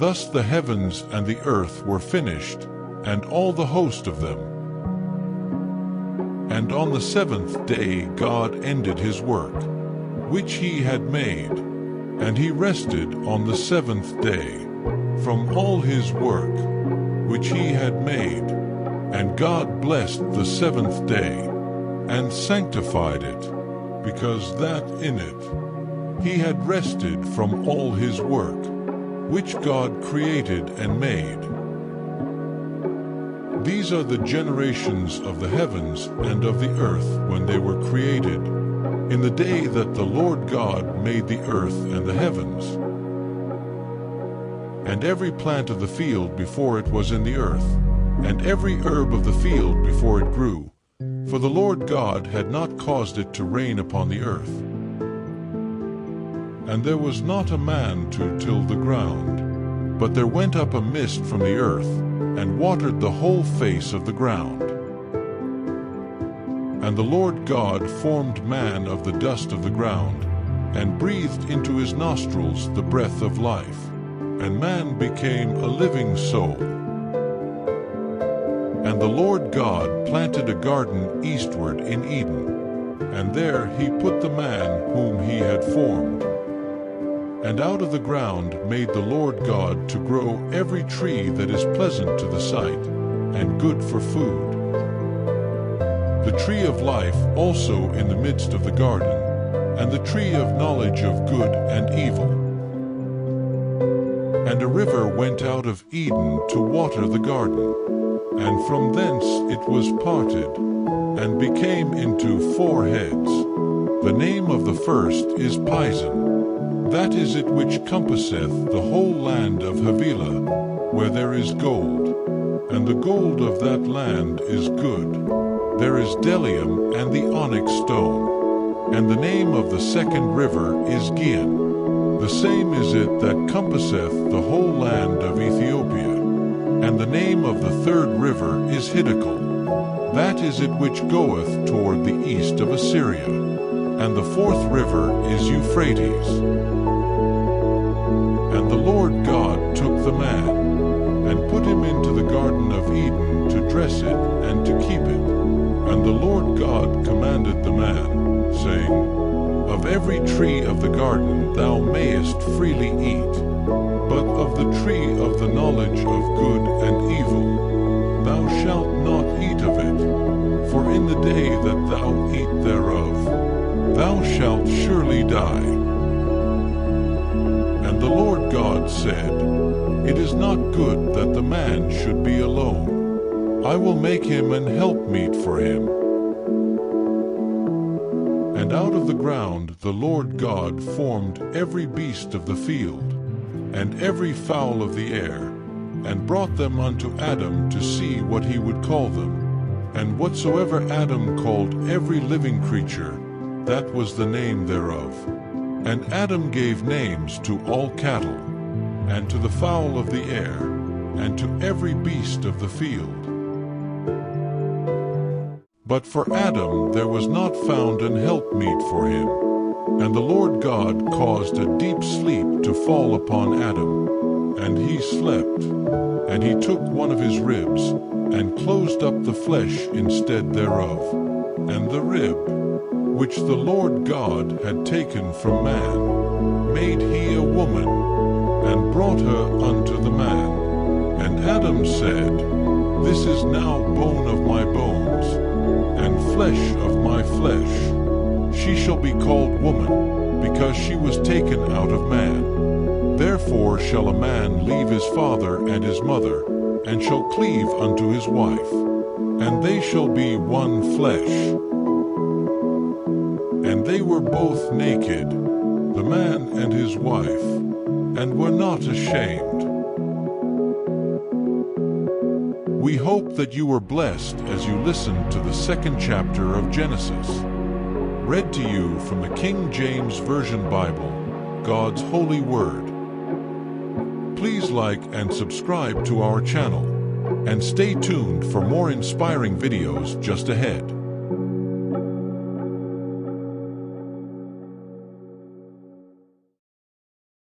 Thus the heavens and the earth were finished, and all the host of them. And on the seventh day God ended his work, which he had made, and he rested on the seventh day from all his work which he had made. And God blessed the seventh day, and sanctified it, because that in it he had rested from all his work, which God created and made. These are the generations of the heavens and of the earth when they were created, in the day that the Lord God made the earth and the heavens. And every plant of the field before it was in the earth, and every herb of the field before it grew, for the Lord God had not caused it to rain upon the earth. And there was not a man to till the ground, but there went up a mist from the earth, and watered the whole face of the ground. And the Lord God formed man of the dust of the ground, and breathed into his nostrils the breath of life, and man became a living soul. And the Lord God planted a garden eastward in Eden, and there he put the man whom he had formed. And out of the ground made the Lord God to grow every tree that is pleasant to the sight, and good for food. The tree of life also in the midst of the garden, and the tree of knowledge of good and evil. And a river went out of Eden to water the garden, and from thence it was parted, and became into 4 heads. The name of the first is Pison. That is it which compasseth the whole land of Havilah, where there is gold. And the gold of that land is good. There is bdellium and the onyx stone. And the name of the second river is Gihon. The same is it that compasseth the whole land of Ethiopia. And the name of the third river is Hiddekel. That is it which goeth toward the east of Assyria. And the fourth river is Euphrates. And the Lord God took the man, and put him into the garden of Eden to dress it and to keep it. And the Lord God commanded the man, saying, Of every tree of the garden thou mayest freely eat, but of the tree of the knowledge of good and evil thou shalt not eat of it, for in the day that thou eat thereof thou shalt surely die. And the Lord God said, It is not good that the man should be alone. I will make him an helpmeet for him. And out of the ground the Lord God formed every beast of the field, and every fowl of the air, and brought them unto Adam to see what he would call them. And whatsoever Adam called every living creature, that was the name thereof. And Adam gave names to all cattle, and to the fowl of the air, and to every beast of the field. But for Adam there was not found an helpmeet for him. And the Lord God caused a deep sleep to fall upon Adam, and he slept. And he took one of his ribs, and closed up the flesh instead thereof. And the rib, which the Lord God had taken from man, made he a woman, and brought her unto the man. And Adam said, This is now bone of my bones, and flesh of my flesh. She shall be called woman, because she was taken out of man. Therefore shall a man leave his father and his mother, and shall cleave unto his wife, and they shall be one flesh. And they were both naked, the man and his wife, and were not ashamed. We hope that you were blessed as you listened to the second chapter of Genesis, read to you from the King James Version Bible, God's holy word. Please like and subscribe to our channel, and stay tuned for more inspiring videos just ahead.